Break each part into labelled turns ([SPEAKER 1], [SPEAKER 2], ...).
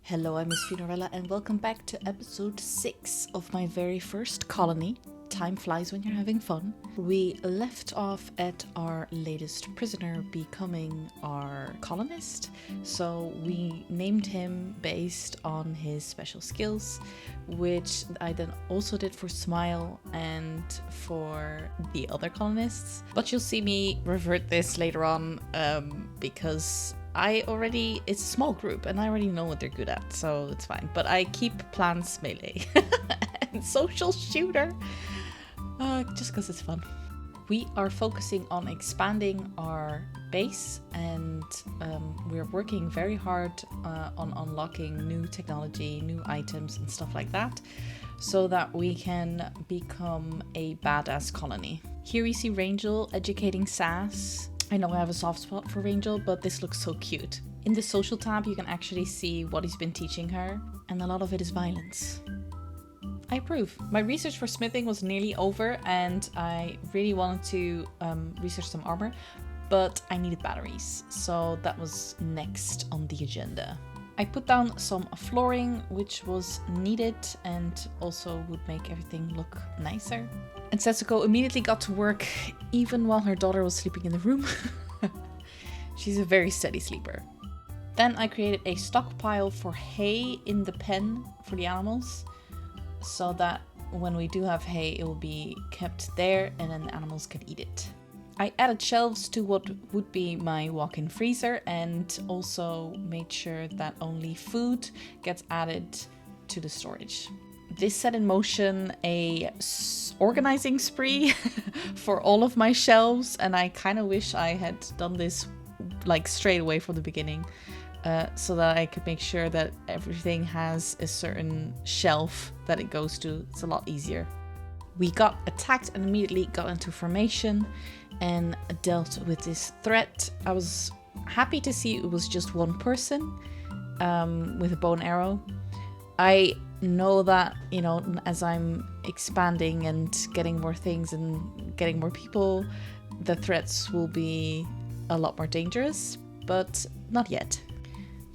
[SPEAKER 1] Hello, I'm Miss Funerella and welcome back to episode 6 of my very first colony. Time flies when you're having fun. We left off at our latest prisoner becoming our colonist, so we named him based on his special skills, which I then also did for Smile and for the other colonists. But you'll see me revert this later on because it's a small group and I already know what they're good at, so it's fine. But I keep plants melee and social shooter just because it's fun. We are focusing on expanding our base and we're working very hard on unlocking new technology, new items and stuff like that, so that we can become a badass colony. Here we see Rangel educating Sass. I know I have a soft spot for Rangel, but this looks so cute. In the social tab, you can actually see what he's been teaching her, and a lot of it is violence. I approve. My research for smithing was nearly over, and I really wanted to research some armor, but I needed batteries, so that was next on the agenda. I put down some flooring, which was needed and also would make everything look nicer. And Setsuko immediately got to work, even while her daughter was sleeping in the room. She's a very steady sleeper. Then I created a stockpile for hay in the pen for the animals, so that when we do have hay, it will be kept there and then the animals can eat it. I added shelves to what would be my walk-in freezer and also made sure that only food gets added to the storage. This set in motion a organizing spree for all of my shelves, and I kind of wish I had done this like straight away from the beginning, so that I could make sure that everything has a certain shelf that it goes to. It's a lot easier. We got attacked and immediately got into formation and dealt with this threat. I was happy to see it was just one person with a bow and arrow. I know that, as I'm expanding and getting more things and getting more people, the threats will be a lot more dangerous, but not yet.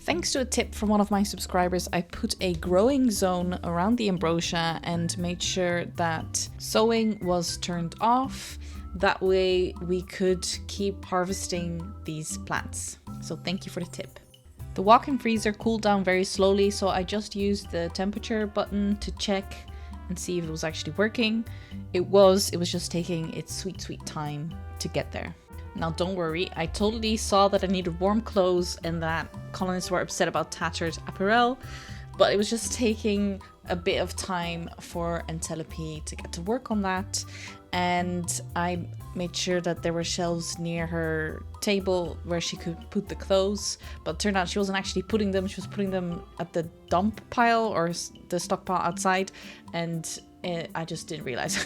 [SPEAKER 1] Thanks to a tip from one of my subscribers, I put a growing zone around the ambrosia and made sure that sowing was turned off. That way we could keep harvesting these plants. So thank you for the tip. The walk-in freezer cooled down very slowly, so I just used the temperature button to check and see if it was actually working. It was just taking its sweet time to get there. Now don't worry, I totally saw that I needed warm clothes and that colonists were upset about tattered apparel, but it was just taking a bit of time for Entelope to get to work on that, and I made sure that there were shelves near her table where she could put the clothes, but it turned out she wasn't actually putting them, she was putting them at the dump pile or the stockpile outside, and I just didn't realize.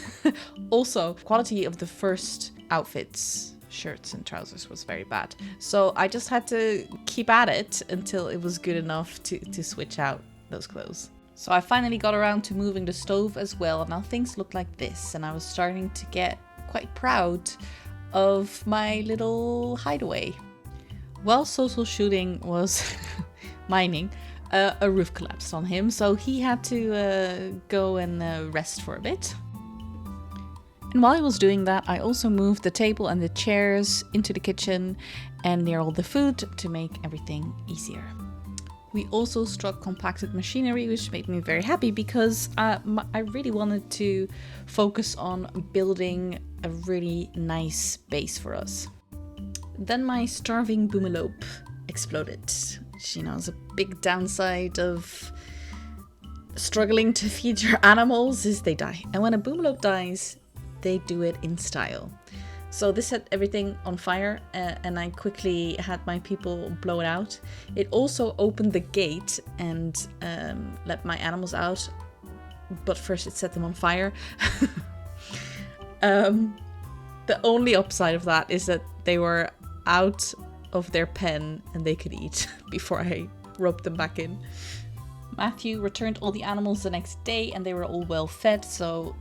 [SPEAKER 1] Also, quality of the first outfits, shirts and trousers, was very bad, so I just had to keep at it until it was good enough to switch out those clothes. So I finally got around to moving the stove as well. Now things look like this, and I was starting to get quite proud of my little hideaway. While social shooting was mining, a roof collapsed on him, so he had to go and rest for a bit. And while I was doing that, I also moved the table and the chairs into the kitchen and near all the food to make everything easier. We also struck compacted machinery, which made me very happy because I really wanted to focus on building a really nice base for us. Then my starving boomelope exploded. Which, is a big downside of struggling to feed your animals is they die. And when a boomelope dies, they do it in style. So this set everything on fire, and I quickly had my people blow it out. It also opened the gate and let my animals out, but first it set them on fire. The only upside of that is that they were out of their pen and they could eat before I roped them back in. Matthew returned all the animals the next day and they were all well fed, so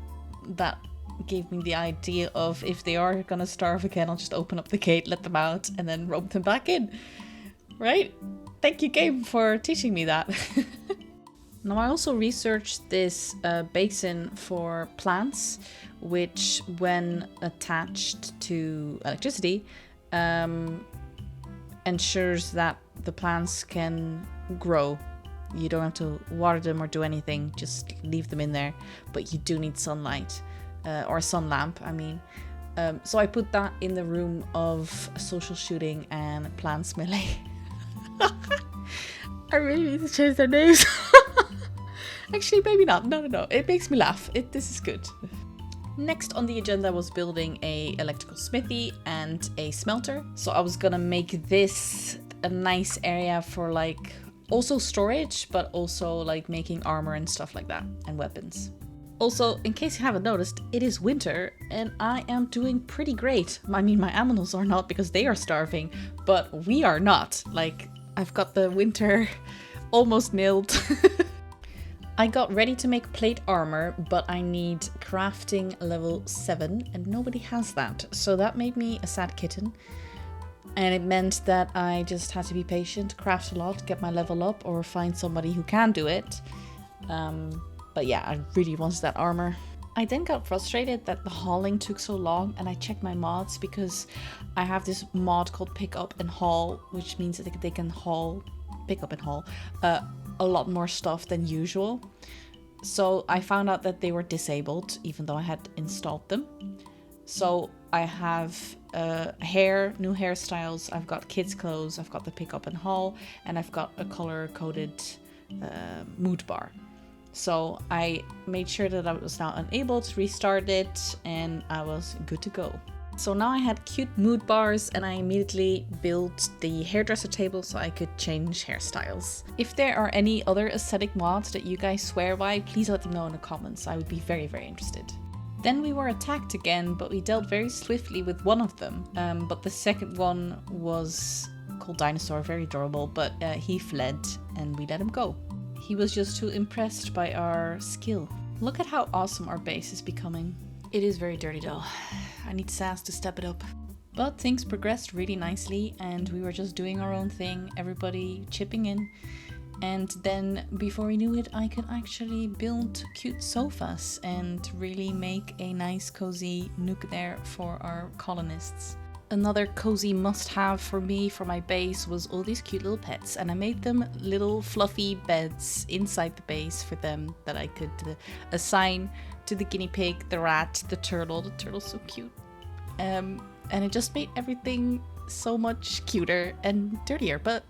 [SPEAKER 1] that gave me the idea of if they are gonna starve again, I'll just open up the gate, let them out, and then rope them back in. right? Thank you, game, for teaching me that. Now, I also researched this basin for plants, which, when attached to electricity, ensures that the plants can grow. You don't have to water them or do anything, just leave them in there. But you do need sunlight, or a sun lamp, I mean. So I put that in the room of social shooting and plants melee. I really need to change their names. Actually, maybe not. No. It makes me laugh. This is good. Next on the agenda was building a electrical smithy and a smelter. So I was gonna make this a nice area for like also storage, but also like making armor and stuff like that, and weapons. Also, in case you haven't noticed, it is winter and I am doing pretty great. I mean, my animals are not because they are starving, but we are not. Like, I've got the winter almost nailed. I got ready to make plate armor, but I need crafting level 7 and nobody has that. So that made me a sad kitten. And it meant that I just had to be patient, craft a lot, get my level up, or find somebody who can do it. But yeah, I really wanted that armor. I then got frustrated that the hauling took so long, and I checked my mods because I have this mod called pick up and haul, which means that they can pick up and haul a lot more stuff than usual. So I found out that they were disabled, even though I had installed them. So I have new hairstyles, I've got kids' clothes, I've got the pick up and haul, and I've got a color-coded mood bar. So I made sure that I was now unable to restart it, and I was good to go. So now I had cute mood bars, and I immediately built the hairdresser table so I could change hairstyles. If there are any other aesthetic mods that you guys swear by, please let them know in the comments. I would be very, very interested. Then we were attacked again, but we dealt very swiftly with one of them. But the second one was called Dinosaur, very adorable, but he fled and we let him go. He was just too impressed by our skill. Look at how awesome our base is becoming. It is very dirty though. I need Sass to step it up. But things progressed really nicely and we were just doing our own thing, everybody chipping in. And then before we knew it, I could actually build cute sofas and really make a nice cozy nook there for our colonists. Another cozy must-have for me for my base was all these cute little pets, and I made them little fluffy beds inside the base for them that I could assign to the guinea pig, the rat, the turtle. The turtle's so cute. And it just made everything so much cuter and dirtier, but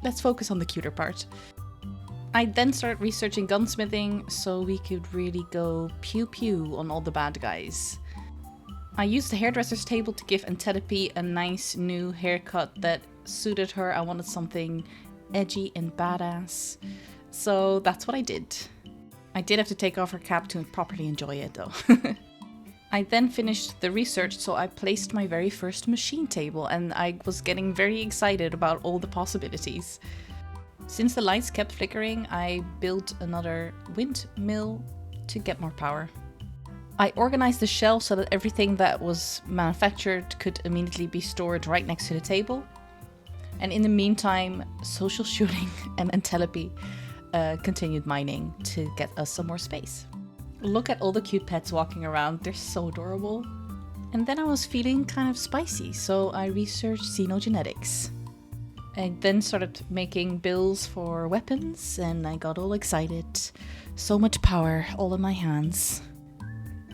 [SPEAKER 1] let's focus on the cuter part. I then started researching gunsmithing so we could really go pew pew on all the bad guys. I used the hairdresser's table to give Antedipe a nice new haircut that suited her. I wanted something edgy and badass. So that's what I did. I did have to take off her cap to properly enjoy it though. I then finished the research, so I placed my very first machine table and I was getting very excited about all the possibilities. Since the lights kept flickering, I built another windmill to get more power. I organized the shelf so that everything that was manufactured could immediately be stored right next to the table. And in the meantime, social shooting and Antedipe continued mining to get us some more space. Look at all the cute pets walking around, they're so adorable. And then I was feeling kind of spicy, so I researched xenogenetics. I then started making bills for weapons and I got all excited. So much power all in my hands.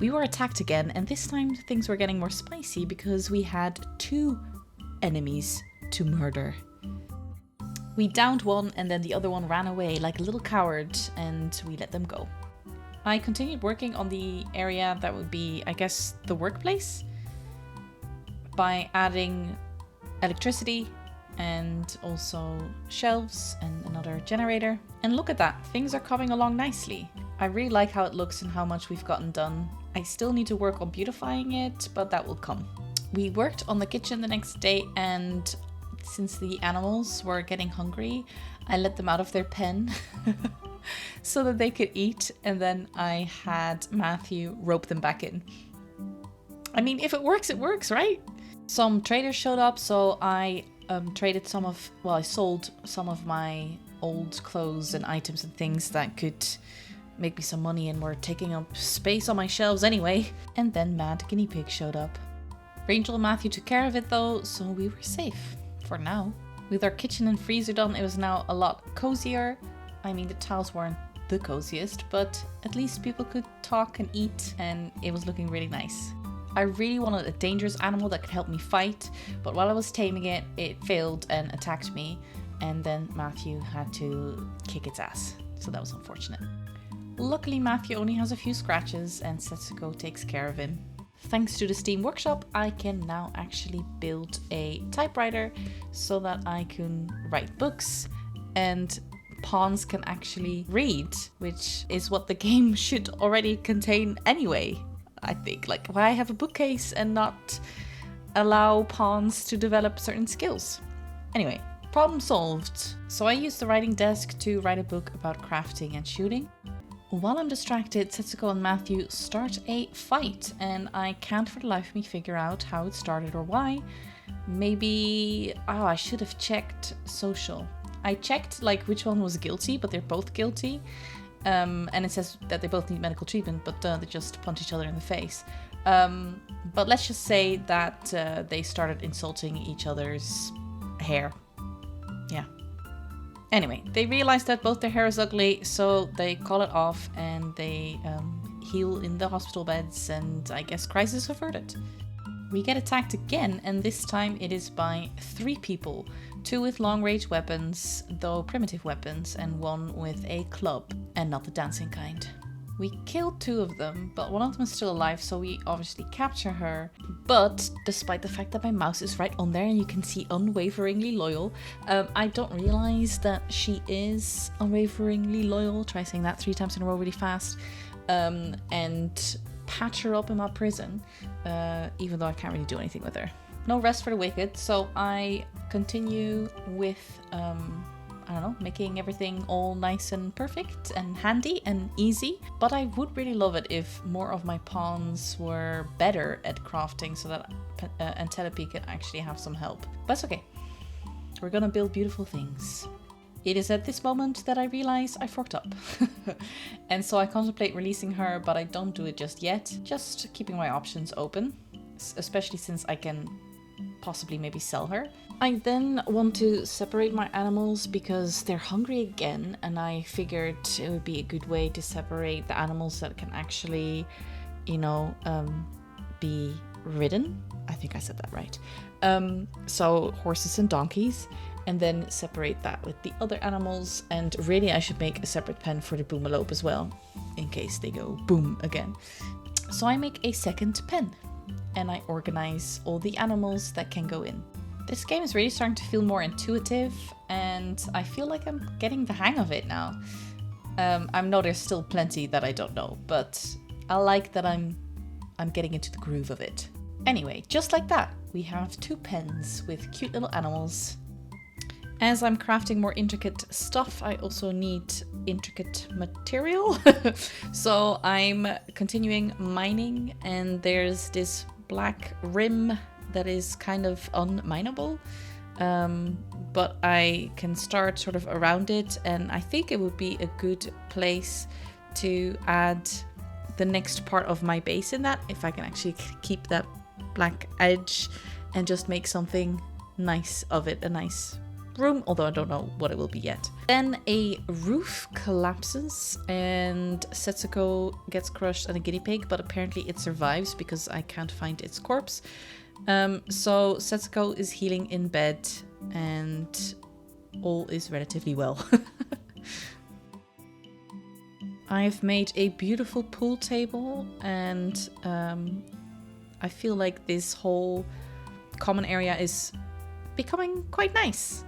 [SPEAKER 1] We were attacked again, and this time things were getting more spicy because we had 2 enemies to murder. We downed one and then the other one ran away like a little coward and we let them go. I continued working on the area that would be, I guess, the workplace by adding electricity and also shelves and another generator. And look at that, things are coming along nicely. I really like how it looks and how much we've gotten done. I still need to work on beautifying it, but that will come. We worked on the kitchen the next day, and since the animals were getting hungry, I let them out of their pen so that they could eat, and then I had Matthew rope them back in. I mean, if it works, right? Some traders showed up, so I traded some of, well, I sold some of my old clothes and items and things that could make me some money and were taking up space on my shelves anyway. And then Mad Guinea Pig showed up. Rachel and Matthew took care of it though, so we were safe. For now. With our kitchen and freezer done, it was now a lot cozier. I mean, the tiles weren't the coziest, but at least people could talk and eat, and it was looking really nice. I really wanted a dangerous animal that could help me fight, but while I was taming it, it failed and attacked me, and then Matthew had to kick its ass. So that was unfortunate. Luckily, Matthew only has a few scratches, and Setsuko takes care of him. Thanks to the Steam Workshop, I can now actually build a typewriter so that I can write books and pawns can actually read, which is what the game should already contain anyway, I think. Like, why have a bookcase and not allow pawns to develop certain skills? Anyway, problem solved. So I used the writing desk to write a book about crafting and shooting. While I'm distracted, Setsuko and Matthew start a fight, and I can't for the life of me figure out how it started or why. Maybe... oh, I should have checked social. I checked like which one was guilty, but they're both guilty. And it says that they both need medical treatment, but they just punch each other in the face. But let's just say that they started insulting each other's hair. Yeah. Anyway, they realize that both their hair is ugly, so they call it off and they heal in the hospital beds, and I guess crisis averted. We get attacked again, and this time it is by 3 people. 2 with long-range weapons, though primitive weapons, and 1 with a club, and not the dancing kind. We killed 2 of them, but one of them is still alive, so we obviously capture her. But despite the fact that my mouse is right on there and you can see unwaveringly loyal, I don't realize that she is unwaveringly loyal. Try saying that 3 times in a row really fast. And patch her up in my prison, even though I can't really do anything with her. No rest for the wicked, so I continue with I don't know, making everything all nice and perfect and handy and easy. But I would really love it if more of my pawns were better at crafting so that Antelope can actually have some help. But it's okay. We're gonna build beautiful things. It is at this moment that I realize I forked up. And so I contemplate releasing her, but I don't do it just yet. Just keeping my options open, especially since I can possibly maybe sell her. I then want to separate my animals because they're hungry again, and I figured it would be a good way to separate the animals that can actually, you know, be ridden. I think I said that right. So horses and donkeys, and then separate that with the other animals. And really I should make a separate pen for the boomalope as well, in case they go boom again. So I make a second pen, and I organize all the animals that can go in. This game is really starting to feel more intuitive, and I feel like I'm getting the hang of it now. I know there's still plenty that I don't know, but I like that I'm getting into the groove of it. Anyway, just like that, we have 2 pens with cute little animals. As I'm crafting more intricate stuff, I also need intricate material. So I'm continuing mining, and there's this black rim that is kind of unmineable, but I can start sort of around it, and I think it would be a good place to add the next part of my base in that, if I can actually keep that black edge and just make something nice of it, a nice room, although I don't know what it will be yet. Then a roof collapses and Setsuko gets crushed and a guinea pig, but apparently it survives because I can't find its corpse. So Setsuko is healing in bed and all is relatively well. I've made a beautiful pool table, and I feel like this whole common area is becoming quite nice.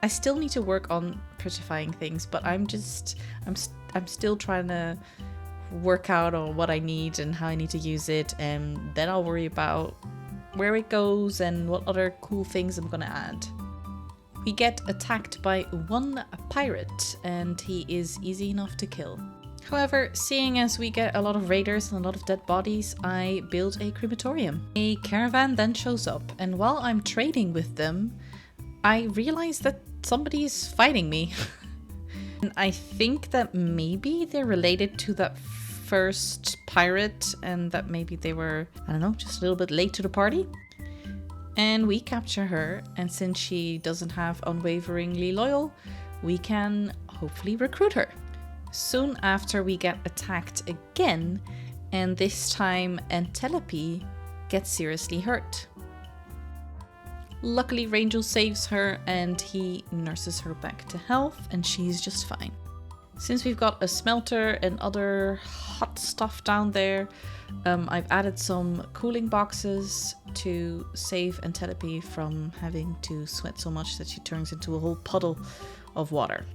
[SPEAKER 1] I still need to work on prettifying things, but I'm still trying to work out on what I need and how I need to use it, and then I'll worry about where it goes and what other cool things I'm gonna add. We get attacked by one pirate, and he is easy enough to kill. However, seeing as we get a lot of raiders and a lot of dead bodies, I build a crematorium. A caravan then shows up, and while I'm trading with them, I realize that somebody's fighting me. And I think that maybe they're related to that first pirate, and that maybe they were, I don't know, just a little bit late to the party. And we capture her, and since she doesn't have unwaveringly loyal, we can hopefully recruit her. Soon after, we get attacked again, and this time Entelepi gets seriously hurt. Luckily, Rangel saves her and he nurses her back to health, and she's just fine. Since we've got a smelter and other hot stuff down there, I've added some cooling boxes to save Entelepi from having to sweat so much that she turns into a whole puddle of water.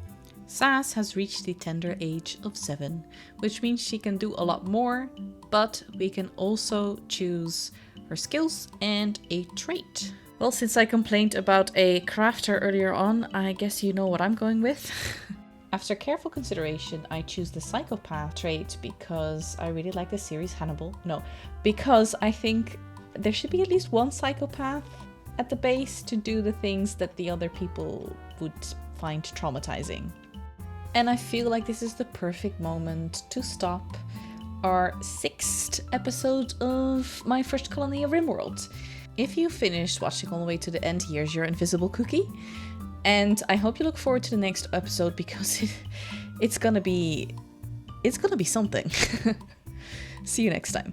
[SPEAKER 1] Sass has reached the tender age of 7, which means she can do a lot more, but we can also choose her skills and a trait. Well, since I complained about a crafter earlier on, I guess you know what I'm going with. After careful consideration, I choose the psychopath trait because I really like the series Hannibal. No, because I think there should be at least one psychopath at the base to do the things that the other people would find traumatizing. And I feel like this is the perfect moment to stop our 6th episode of my first colony of Rimworld. If you finished watching all the way to the end, here's your invisible cookie. And I hope you look forward to the next episode because it's gonna be something. See you next time.